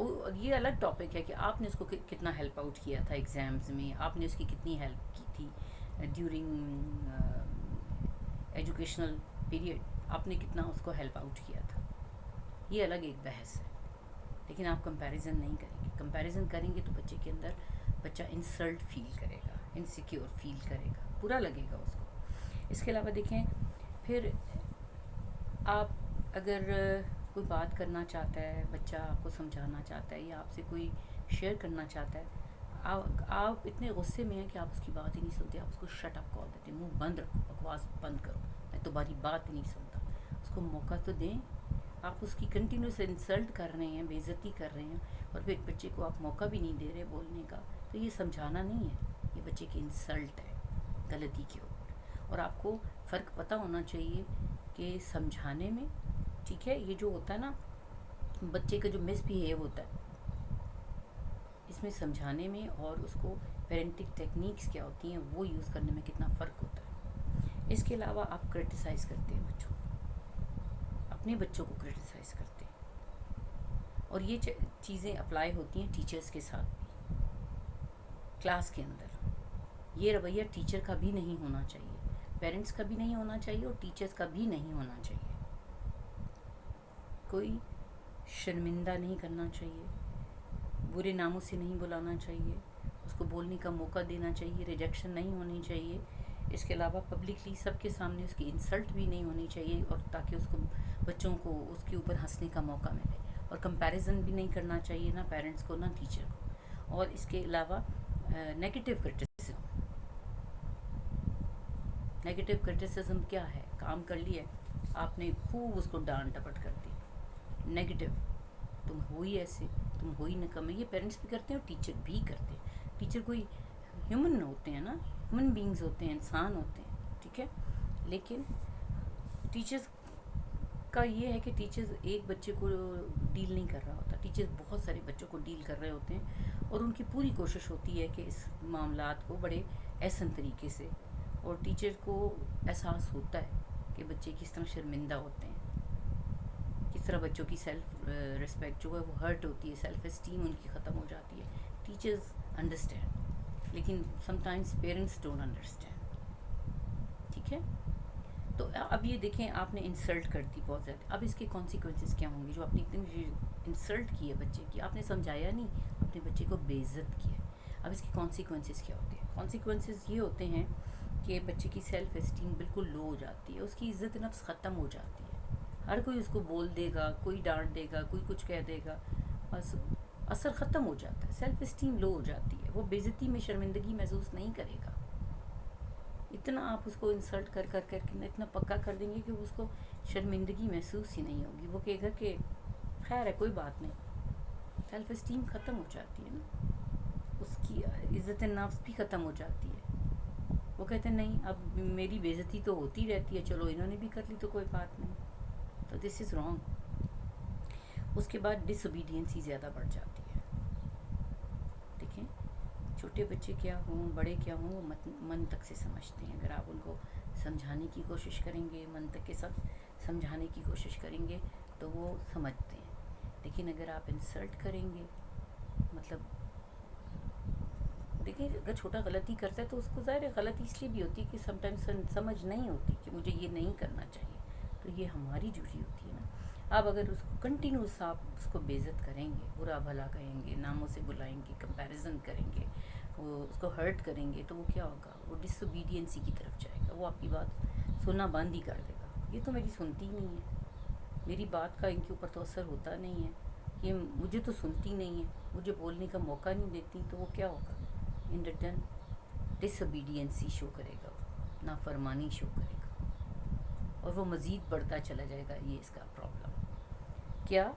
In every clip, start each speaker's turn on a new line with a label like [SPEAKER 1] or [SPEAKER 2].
[SPEAKER 1] یہ الگ ٹاپک ہے کہ آپ نے اس کو کتنا ہیلپ آؤٹ کیا تھا ایگزامز میں، آپ نے اس کی کتنی ہیلپ کی تھی ڈیورنگ ایجوکیشنل پیریڈ، آپ نے کتنا اس کو ہیلپ آؤٹ کیا تھا، یہ الگ ایک بحث ہے. لیکن آپ کمپیریزن نہیں کریں گے. کمپیریزن کریں گے تو بچے کے اندر بچہ انسلٹ فیل کرے گا، انسیکیور فیل کرے گا، برا لگے گا اس کو. اس کے علاوہ دیکھیں، پھر آپ اگر کوئی بات کرنا چاہتا ہے، بچہ آپ کو سمجھانا چاہتا ہے یا آپ سے کوئی شیئر کرنا چاہتا ہے، آپ اتنے غصے میں ہیں کہ آپ اس کی بات ہی نہیں سنتے، آپ اس کو شٹ اپ کال دیتے ہیں، منہ بند رکھو، بکواس بند کرو، میں تمہاری بات ہی نہیں سنتا. اس کو موقع تو دیں. آپ اس کی کنٹینیوس انسلٹ کر رہے ہیں، بے عزتی کر رہے ہیں، اور پھر بچے کو آپ موقع بھی نہیں دے رہے بولنے کا، تو یہ سمجھانا نہیں ہے، یہ بچے کی انسلٹ ہے غلطی کے اوپر. اور آپ کو فرق پتہ ہونا چاہیے کہ سمجھانے میں، ٹھیک ہے، یہ جو ہوتا ہے نا بچے کا جو مس بیہیو ہوتا ہے، اس میں سمجھانے میں اور اس کو پیرنٹنگ ٹیکنیکس کیا ہوتی ہیں وہ یوز کرنے میں کتنا فرق ہوتا ہے. اس کے علاوہ آپ کرٹیسائز کرتے ہیں بچوں کو، اپنے بچوں کو کرٹیسائز کرتے ہیں، اور یہ چیزیں اپلائی ہوتی ہیں ٹیچرز کے ساتھ بھی. کلاس کے اندر یہ رویہ ٹیچر کا بھی نہیں ہونا چاہیے، پیرنٹس کا بھی نہیں ہونا چاہیے، اور ٹیچرز کا بھی نہیں ہونا چاہیے. کوئی شرمندہ نہیں کرنا چاہیے، برے ناموں سے نہیں بلانا چاہیے، اس کو بولنے کا موقع دینا چاہیے، ریجیکشن نہیں ہونی چاہیے. اس کے علاوہ پبلکلی سب کے سامنے اس کی انسلٹ بھی نہیں ہونی چاہیے، اور تاکہ اس کو بچوں کو اس کے اوپر ہنسنے کا موقع ملے. اور کمپیریزن بھی نہیں کرنا چاہیے، نہ پیرنٹس کو نہ ٹیچر کو. اور اس کے علاوہ نیگیٹو کرٹیسزم، نیگیٹو کرٹیسزم کیا ہے؟ کام کر لیا آپ نے، خوب اس کو ڈانٹ ڈپٹ کر دی، نیگیٹو، تم ہوئی ایسے، تم ہوئی نکمے. یہ پیرنٹس بھی کرتے ہیں اور ٹیچر بھی کرتے ہیں. ٹیچر کوئی ہیومن ہوتے ہیں نا، ہیومن بینگز ہوتے ہیں، انسان ہوتے ہیں، ٹھیک ہے. لیکن ٹیچرز کا یہ ہے کہ ٹیچرز ایک بچے کو ڈیل نہیں کر رہا ہوتا، ٹیچرز بہت سارے بچوں کو ڈیل کر رہے ہوتے ہیں، اور ان کی پوری کوشش ہوتی ہے کہ اس معاملات کو بڑے احسن طریقے سے، اور ٹیچر کو احساس ہوتا ہے کہ بچے کس طرح شرمندہ ہوتے ہیں، کس طرح بچوں کی سیلف رسپیکٹ جو ہے وہ ہرٹ ہوتی ہے، سیلف اسٹیم ان کی ختم ہو جاتی ہے. ٹیچرز انڈرسٹینڈ، لیکن some times parents don't understand, ٹھیک ہے. تو اب یہ دیکھیں، آپ نے انسلٹ کر دی بہت زیادہ، اب اس کے کانسیکوینسز کیا ہوں گے؟ جو آپ نے اتنی انسلٹ کی ہے بچے کی، آپ نے سمجھایا نہیں، اپنے بچے کو بے عزت کیا. اب اس کے کانسیکوینسز کیا ہوتے ہیں؟ کانسیکوینسز یہ ہوتے ہیں کہ بچے کی سیلف اسٹیم بالکل لو ہو جاتی ہے، اس کی عزت نفس ختم ہو جاتی ہے. ہر کوئی اس کو بول دے گا، کوئی ڈانٹ دے گا، کوئی کچھ کہہ دے گا، بس اثر ختم ہو جاتا ہے، سیلف اسٹیم لو ہو جاتی ہے، وہ بے عزتی میں شرمندگی محسوس نہیں کرے گا. اتنا آپ اس کو انسلٹ کر کر کر کے اتنا پکا کر دیں گے کہ اس کو شرمندگی محسوس ہی نہیں ہوگی. وہ کہے گا کہ خیر ہے، کوئی بات نہیں. سیلف اسٹیم ختم ہو جاتی ہے نا، اس کی عزت نفس بھی ختم ہو جاتی ہے. وہ کہتے ہیں نہیں، اب میری بے عزتی تو ہوتی رہتی ہے، چلو انہوں نے بھی کر لی تو کوئی بات نہیں. تو دس از رانگ. اس کے بعد ڈس اوبیڈینسی زیادہ بڑھ جاتی ہے. دیکھیں، چھوٹے بچے کیا ہوں، بڑے کیا ہوں، وہ منطق سے سمجھتے ہیں. اگر آپ ان کو سمجھانے کی کوشش کریں گے، منطق کے ساتھ سمجھانے کی کوشش کریں گے تو وہ سمجھتے ہیں. لیکن اگر آپ انسلٹ کریں گے، مطلب دیکھیں، اگر چھوٹا غلطی کرتا ہے تو اس کو ظاہر ہے غلطی اس لیے بھی ہوتی ہے کہ سم ٹائمز سمجھ نہیں ہوتی کہ مجھے یہ نہیں کرنا چاہیے، تو یہ ہماری ڈیوٹی ہوتی ہے نا. آپ اگر اس کو کنٹینیوس آپ اس کو بے عزت کریں گے، برا بھلا کہیں گے، ناموں سے بلائیں گے، کمپیریزن کریں گے، وہ اس کو ہرٹ کریں گے، تو وہ کیا ہوگا؟ وہ ڈس اوبیڈینسی کی طرف جائے گا. وہ آپ کی بات سننا بند ہی کر دے گا. یہ تو میری سنتی ہی نہیں ہے، میری بات کا ان کے اوپر تو اثر ہوتا نہیں ہے، یہ مجھے تو سنتی نہیں ہے، مجھے بولنے کا موقع نہیں دیتی. تو وہ کیا ہوگا؟ ان ریٹرن ڈس اوبیڈینسی شو کرے گا، نافرمانی شو کرے گا، اور وہ مزید بڑھتا چلا جائے گا. یہ اس کا پرابلم کیا؟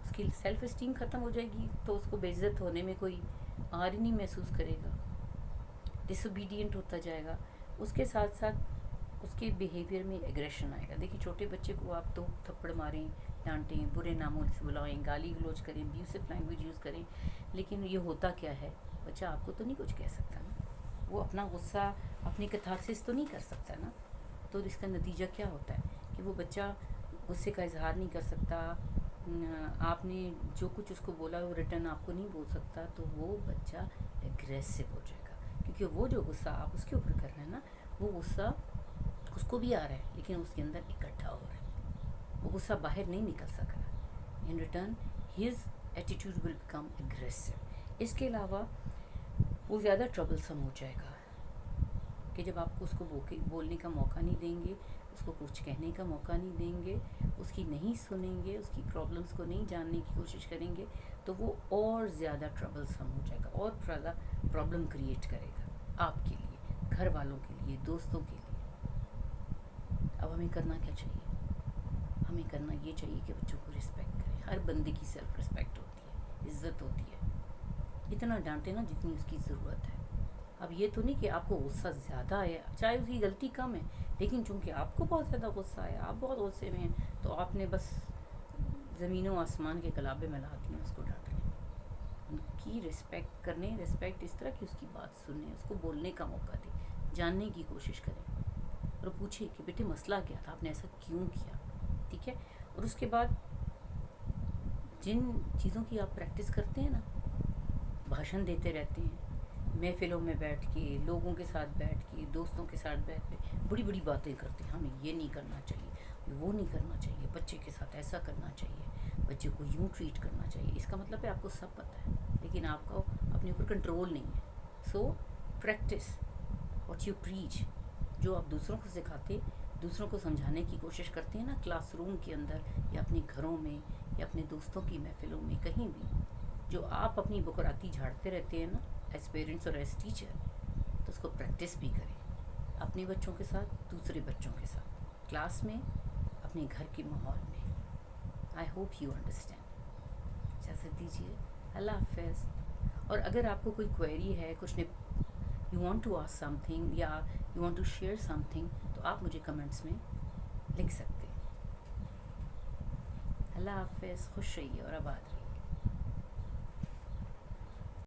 [SPEAKER 1] اس کی سیلف اسٹیم ختم ہو جائے گی، تو اس کو بے عزت ہونے میں کوئی آر ہی نہیں محسوس کرے گا، ڈس اوبیڈینٹ ہوتا جائے گا. اس کے ساتھ ساتھ اس کے بیہیویئر میں ایگریشن آئے گا. دیکھیے، چھوٹے بچے کو آپ دو تھپڑ ماریں، ڈانٹیں، برے ناموں سے بلائیں، گالی گلوچ کریں، ابیوسو لینگویج یوز کریں، لیکن یہ ہوتا کیا ہے؟ بچہ آپ کو تو نہیں کچھ کہہ سکتا نا، وہ اپنا غصہ، اپنی کتھارسس تو نہیں کر سکتا نا. تو اس کا نتیجہ کیا ہوتا ہے کہ وہ بچہ غصے کا اظہار نہیں کر سکتا، آپ نے جو کچھ اس کو بولا وہ ریٹرن آپ کو نہیں بول سکتا، تو وہ بچہ اگریسو ہو جائے گا، کیونکہ وہ جو غصہ آپ اس کے اوپر کر رہے ہیں نا، وہ غصہ اس کو بھی آ رہا ہے لیکن اس کے اندر اکٹھا ہو رہا ہے، وہ غصہ باہر نہیں نکل سک رہا. In return his attitude will become aggressive. اس کے علاوہ وہ زیادہ ٹربلسم ہو جائے گا کہ جب آپ کو اس کو بولنے کا موقع نہیں دیں گے، اس کو کچھ کہنے کا موقع نہیں دیں گے، اس کی نہیں سنیں گے، اس کی پرابلمس کو نہیں جاننے کی کوشش کریں گے، تو وہ اور زیادہ ٹربلسم ہو جائے گا اور زیادہ پرابلم کریٹ کرے گا آپ کے لیے، گھر والوں کے لیے، دوستوں کے لیے. اب ہمیں کرنا کیا چاہیے؟ ہمیں کرنا یہ چاہیے کہ بچوں کو رسپیکٹ کریں. ہر بندے کی سیلف رسپیکٹ ہوتی ہے، عزت ہوتی ہے. اتنا ڈانٹے نا جتنی اس کی ضرورت ہے. اب یہ تو نہیں کہ آپ کو غصہ زیادہ آیا، چاہے اس کی غلطی کم ہے، لیکن چونکہ آپ کو بہت زیادہ غصہ آیا، آپ بہت غصے میں ہیں، تو آپ نے بس زمین و آسمان کے گلابے میں لا دیے اس کو ڈانٹنے. ان کی رسپیکٹ کرنے، رسپیکٹ اس طرح کہ اس کی بات سنیں، اس کو بولنے کا موقع دیں، جاننے کی کوشش کریں اور پوچھیں کہ بیٹے مسئلہ کیا تھا، آپ نے ایسا کیوں کیا. ٹھیک ہے. اور اس کے بعد جن چیزوں کی آپ پریکٹس کرتے ہیں نا، بھاشن دیتے رہتے ہیں محفلوں میں بیٹھ کے، لوگوں کے ساتھ بیٹھ کے، دوستوں کے ساتھ بیٹھ کے، بڑی بڑی باتیں کرتے ہیں، ہمیں یہ نہیں کرنا چاہیے، وہ نہیں کرنا چاہیے، بچے کے ساتھ ایسا کرنا چاہیے، بچے کو یوں ٹریٹ کرنا چاہیے. اس کا مطلب ہے آپ کو سب پتہ ہے لیکن آپ کو اپنے اوپر کنٹرول نہیں ہے. سو پریکٹس واٹ یو پریچ. جو آپ دوسروں کو سکھاتے، دوسروں کو سمجھانے کی کوشش کرتے ہیں نا، کلاس روم کے اندر یا اپنے گھروں میں یا اپنے دوستوں کی محفلوں میں، کہیں بھی، جو آپ اپنی بکراتی جھاڑتے رہتے ہیں نا ایز پیرنٹس اور ایز ٹیچر، تو اس کو پریکٹس بھی کریں اپنے بچوں کے ساتھ، دوسرے بچوں کے ساتھ، کلاس میں، اپنے گھر کے ماحول میں. I hope you understand. اجازت دیجیے. اللہ حافظ. اور اگر آپ کو کوئی کوئری ہے، کچھ you want to ask something یا you want to share something, تو آپ مجھے کمنٹس میں لکھ سکتے ہیں. اللہ حافظ. خوش رہیے اور آباد رہیے.